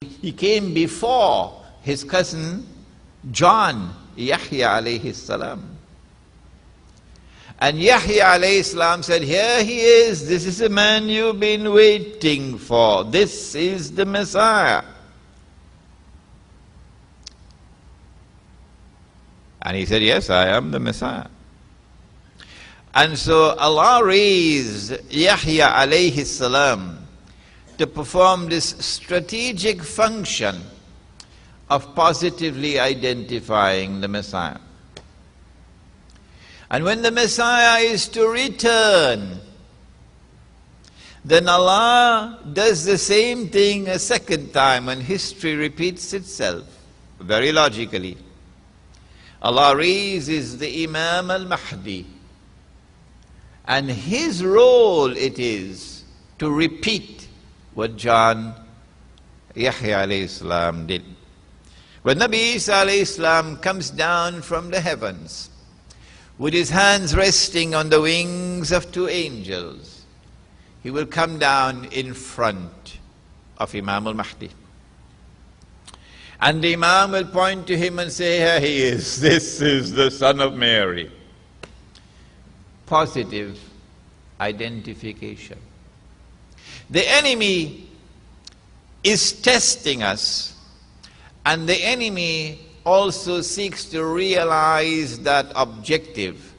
He came before his cousin John, Yahya alayhi salam. And Yahya alayhi salam said, here he is, this is the man you've been waiting for, this is the Messiah. And he said, yes, I am the Messiah. And so Allah raised Yahya alayhi salam to perform this strategic function of positively identifying the Messiah. And when the Messiah is to return, then Allah does the same thing a second time, and history repeats itself, very logically. Allah raises the Imam Al-Mahdi, and his role it is to repeat what John Yahya alayhi salam did. When Nabi Isa alayhi salam comes down from the heavens with his hands resting on the wings of two angels, he will come down in front of Imam Al-Mahdi. And the Imam will point to him and say, here he is, this is the son of Mary. Positive identification. The enemy is testing us, and the enemy also seeks to realize that objective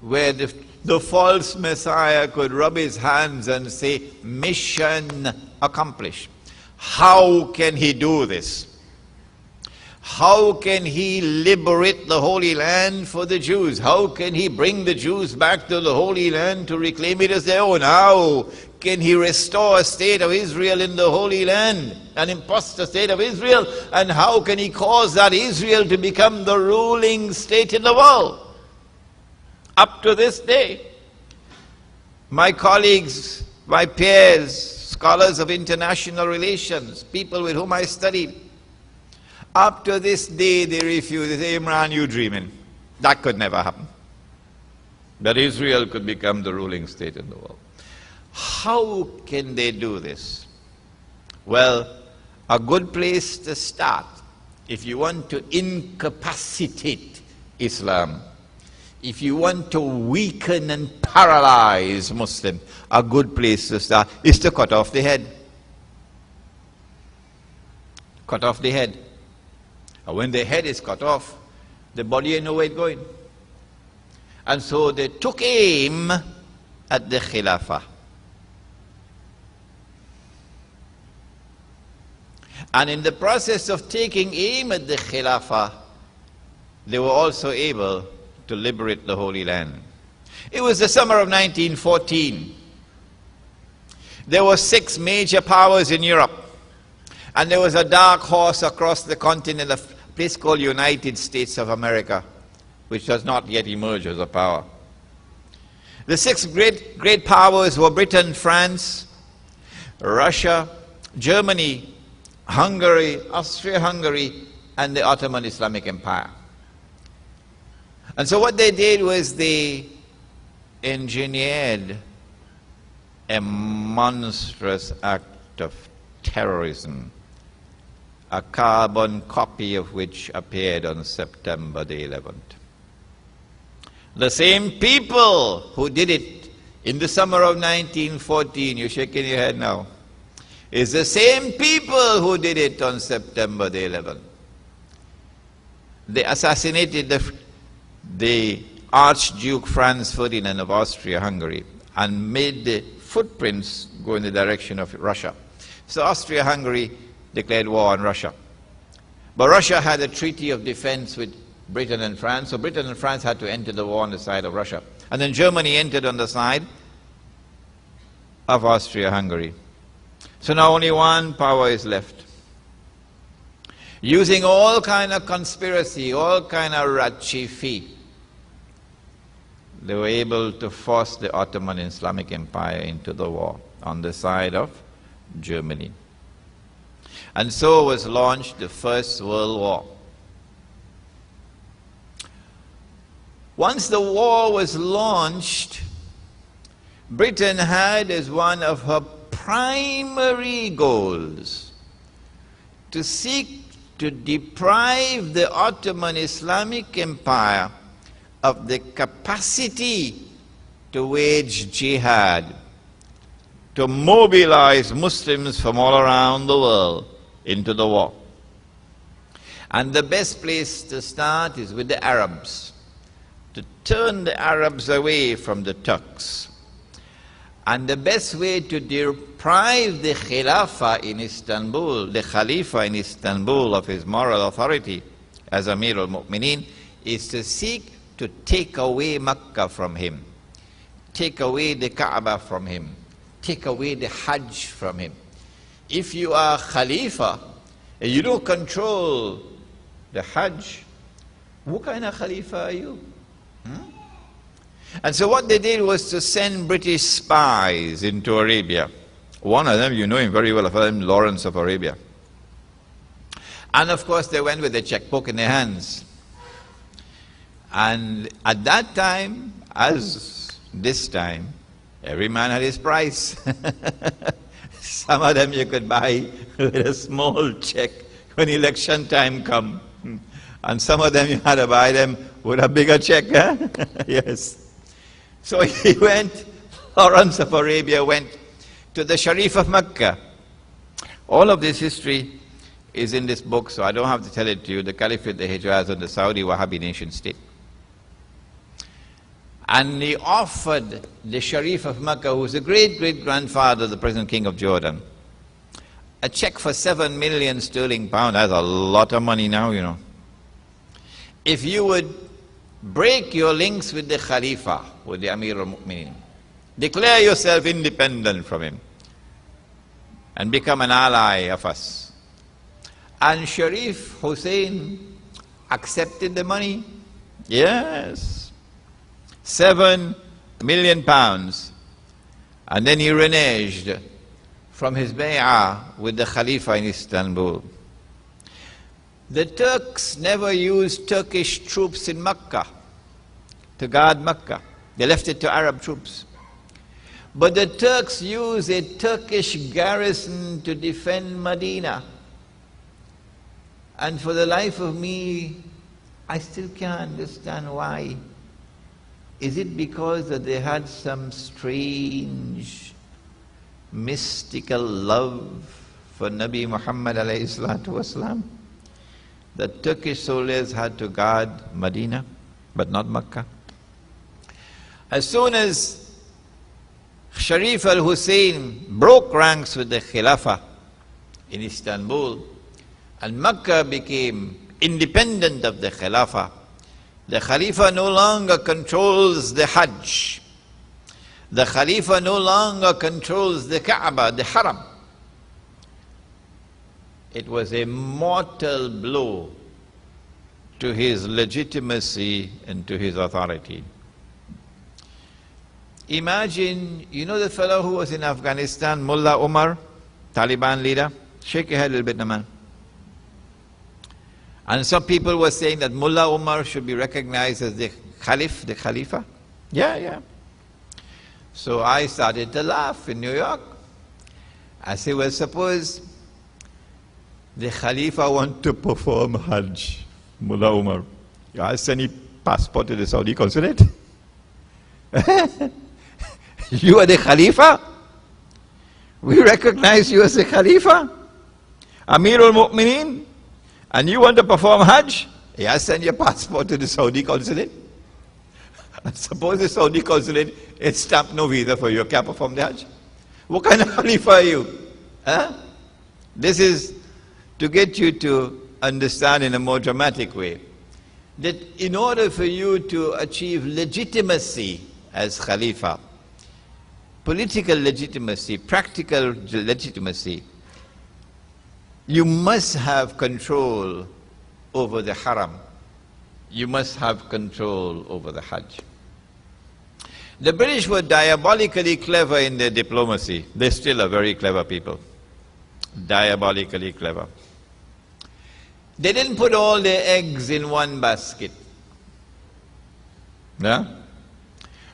where the false Messiah could rub his hands and say, mission accomplished. How can he do this? How can he liberate the Holy Land for the Jews? How can he bring the Jews back to the Holy Land to reclaim it as their own? How can he restore a state of Israel in the Holy Land, an imposter state of Israel? And how can he cause that Israel to become the ruling state in the world? Up to this day, my colleagues, my peers, scholars of international relations, people with whom I studied, up to this day they refuse. They say, Imran, you dreaming. That could never happen. That Israel could become the ruling state in the world. How can they do this? Well, a good place to start, if you want to incapacitate Islam, if you want to weaken and paralyze Muslims, a good place to start is to cut off the head. Cut off the head. And when the head is cut off, the body ain't nowhere going. And so they took aim at the Khilafah. And in the process of taking aim at the Khilafah, they were also able to liberate the Holy Land. It was the summer of 1914. There were 6 major powers in Europe. And there was a dark horse across the continent, a place called United States of America, which does not yet emerge as a power. The 6 great powers were Britain, France, Russia, Germany, Hungary, Austria-Hungary, and the Ottoman Islamic Empire. And so what they did was they engineered a monstrous act of terrorism, a carbon copy of which appeared on September the 11th. The same people who did it in the summer of 1914, you're shaking your head now, is the same people who did it on September the 11th. They assassinated the Archduke Franz Ferdinand of Austria-Hungary and made the footprints go in the direction of Russia. So Austria-Hungary declared war on Russia. But Russia had a treaty of defense with Britain and France, so Britain and France had to enter the war on the side of Russia. And then Germany entered on the side of Austria-Hungary. So now only one power is left. Using all kind of conspiracy, all kind of ratchet feet, they were able to force the Ottoman Islamic Empire into the war on the side of Germany. And so was launched the First World War. Once the war was launched, Britain had as one of her primary goals to seek to deprive the Ottoman Islamic Empire of the capacity to wage jihad, to mobilize Muslims from all around the world into the war. And the best place to start is with the Arabs, to turn the Arabs away from the Turks. And the best way to deprive the Khilafah in Istanbul, the Khalifa in Istanbul, of his moral authority as Amir al-Mu'mineen, is to seek to take away Makkah from him, take away the Kaaba from him, take away the Hajj from him. If you are Khalifa and you don't control the Hajj, what kind of Khalifa are you? And so what they did was to send British spies into Arabia. One of them, you know him very well, Lawrence of Arabia. And of course they went with a checkbook in their hands. And at that time, as this time, every man had his price. Some of them you could buy with a small check when election time come. And some of them you had to buy them with a bigger check. Huh? Yes. So he went, Lawrence of Arabia went to the Sharif of Mecca. All of this history is in this book, so I don't have to tell it to you, the Caliphate, the Hijaz, and the Saudi Wahhabi nation state. And he offered the Sharif of Mecca, who was the great-great-grandfather of the present king of Jordan, a check for 7 million sterling pound. That's a lot of money now, you know. If you would break your links with the Khalifa, with the Amir al-Mu'mineen, declare yourself independent from him, and become an ally of us. And Sharif Hosein accepted the money. Yes. 7 million pounds. And then he reneged from his bay'ah with the Khalifa in Istanbul. The Turks never used Turkish troops in Mecca to guard Mecca. They left it to Arab troops. But the Turks used a Turkish garrison to defend Medina. And for the life of me, I still can't understand why. Is it because that they had some strange, mystical love for Nabi Muhammad alayhi salatu wasalam? The Turkish soldiers had to guard Medina, but not Mecca. As soon as Sharif al-Hussein broke ranks with the Khilafah in Istanbul, and Mecca became independent of the Khilafah, the Khalifa no longer controls the Hajj. The Khalifa no longer controls the Kaaba, the Haram. It was a mortal blow to his legitimacy and to his authority. Imagine, you know the fellow who was in Afghanistan, Mullah Omar, Taliban leader? Shake your head a little bit, man. And some people were saying that Mullah Omar should be recognized as the Caliph, the Khalifa. Yeah. So I started to laugh in New York. I said, well, suppose the Khalifa want to perform Hajj, Mullah Omar. You ask any passport to the Saudi consulate? You are the Khalifa? We recognize you as the Khalifa? Amir al-Mu'mineen? And you want to perform Hajj? Yes, send your passport to the Saudi consulate. And suppose the Saudi consulate is stamped no visa for you, you can't perform the Hajj. What kind of Khalifa are you? Huh? This is to get you to understand in a more dramatic way that in order for you to achieve legitimacy as Khalifa, political legitimacy, practical legitimacy, you must have control over the Haram. You must have control over the Hajj. The British were diabolically clever in their diplomacy. They still are very clever people. Diabolically clever. They didn't put all their eggs in one basket. Yeah?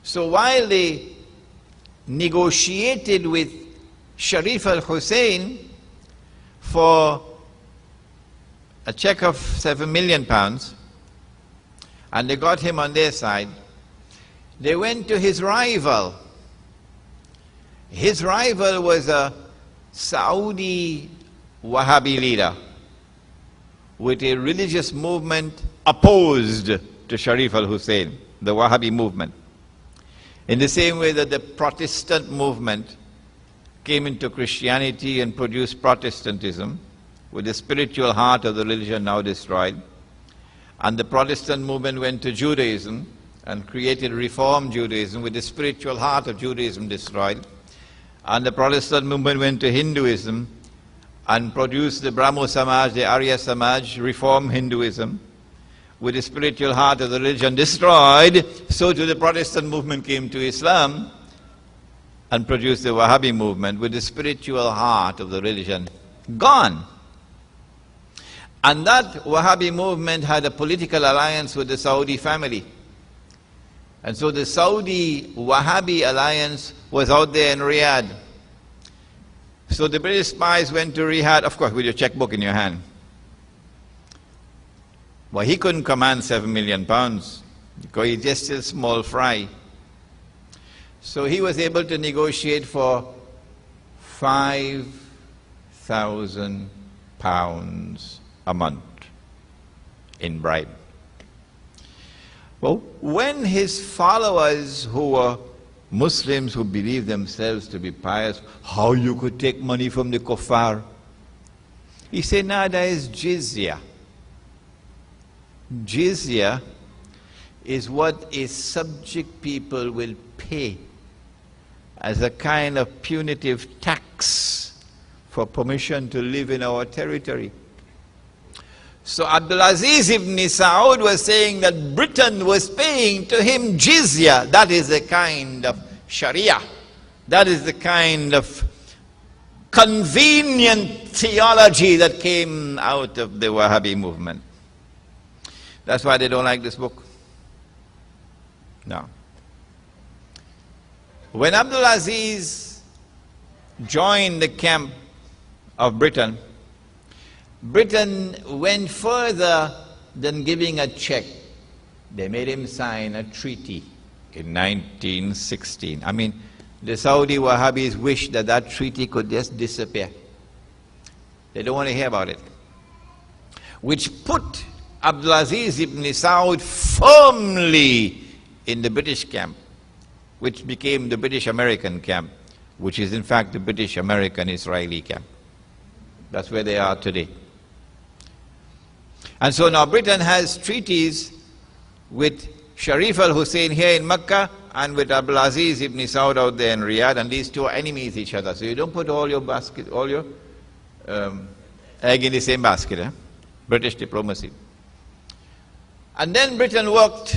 So while they negotiated with Sharif al-Hussein for a check of £7 million, and they got him on their side. They went to his rival. His rival was a Saudi Wahhabi leader with a religious movement opposed to Sharif al-Hussein, the Wahhabi movement. In the same way that the Protestant movement came into Christianity and produced Protestantism, with the spiritual heart of the religion now destroyed, and the Protestant movement went to Judaism and created Reform Judaism with the spiritual heart of Judaism destroyed, and the Protestant movement went to Hinduism and produced the Brahmo Samaj, the Arya Samaj, Reform Hinduism, with the spiritual heart of the religion destroyed. So too the Protestant movement came to Islam and produced the Wahhabi movement with the spiritual heart of the religion gone. And that Wahhabi movement had a political alliance with the Saudi family. And so the Saudi Wahhabi alliance was out there in Riyadh. So the British spies went to Riyadh, of course with your checkbook in your hand. Well, he couldn't command £7 million because he's just a small fry. So he was able to negotiate for £5,000 a month in bribe. Well, when his followers who were Muslims who believed themselves to be pious, how you could take money from the kuffar? He said, nah, that is jizya. Jizya is what a subject people will pay as a kind of punitive tax for permission to live in our territory. So Abdulaziz ibn Saud was saying that Britain was paying to him jizya. That is the kind of sharia. That is the kind of convenient theology that came out of the Wahhabi movement. That's why they don't like this book. No. When Abdulaziz joined the camp of Britain, Britain went further than giving a check. They made him sign a treaty in 1916. I mean, the Saudi Wahhabis wish that that treaty could just disappear. They don't want to hear about it. Which put Abdulaziz ibn Saud firmly in the British camp, which became the British-American camp, which is in fact the British-American-Israeli camp. That's where they are today. And so now Britain has treaties with Sharif al-Hussein here in Mecca and with Abdulaziz ibn Saud out there in Riyadh, and these two are enemies each other. So you don't put all your basket, all your egg in the same basket, eh? British diplomacy. And then Britain worked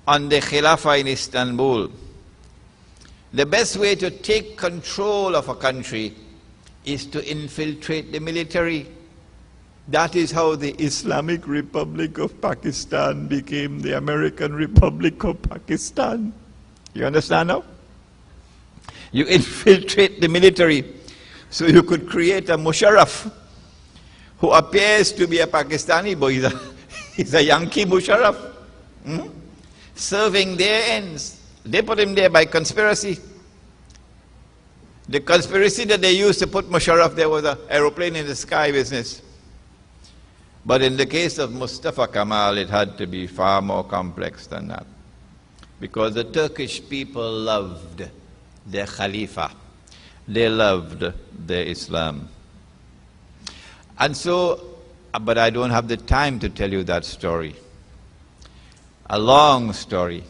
on the Khilafah in Istanbul. The best way to take control of a country is to infiltrate the military. That is how the Islamic Republic of Pakistan became the American Republic of Pakistan. You understand now? You infiltrate the military so you could create a Musharraf who appears to be a Pakistani boy. He's a Yankee Musharraf. Serving their ends. They put him there by conspiracy. The conspiracy that they used to put Musharraf there was an aeroplane in the sky business. But in the case of Mustafa Kemal, it had to be far more complex than that. Because the Turkish people loved their Khalifa. They loved their Islam. And so, but I don't have the time to tell you that story. A long story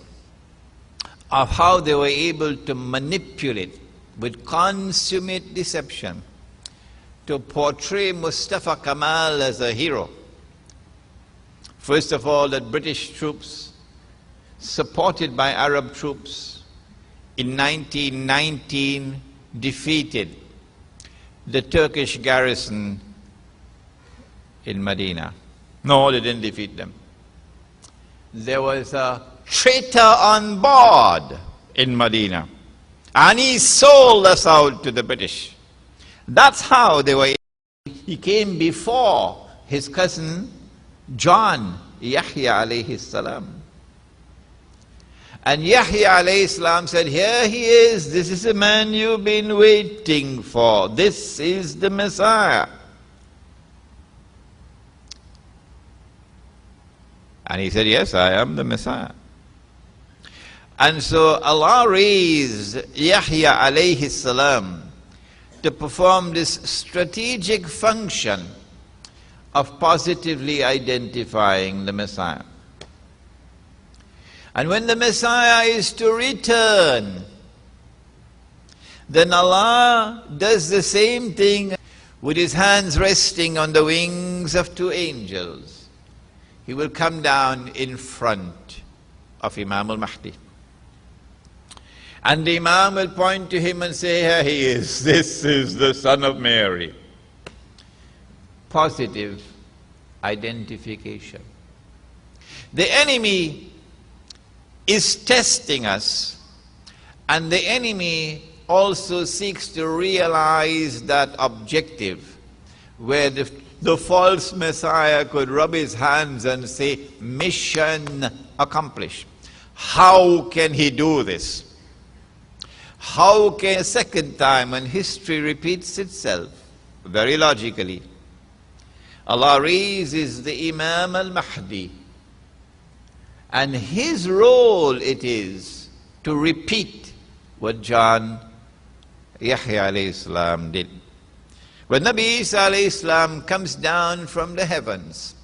of how they were able to manipulate with consummate deception to portray Mustafa Kemal as a hero. First of all, that British troops, supported by Arab troops, in 1919 defeated the Turkish garrison in Medina. No, they didn't defeat them. There was a traitor on board in Medina, and he sold us out to the British. That's how they were able he came before his cousin John, Yahya alayhi salam. And Yahya alayhi salam said, here he is, this is the man you've been waiting for, this is the Messiah. And he said, yes, I am the Messiah. And so Allah raised Yahya alayhi salam to perform this strategic function of positively identifying the Messiah. And when the Messiah is to return, then Allah does the same thing with his hands resting on the wings of two angels. He will come down in front of Imam Al-Mahdi. And the Imam will point to him and say, here he is, this is the son of Mary. Positive identification. The enemy is testing us, and the enemy also seeks to realize that objective where the false Messiah could rub his hands and say, mission accomplished. How can he do this? How can a second time when history repeats itself? Very logically, Allah raises the Imam Al-Mahdi, and his role it is to repeat what Yahya alayhi salam did. When Nabi Isa alayhi salam comes down from the heavens,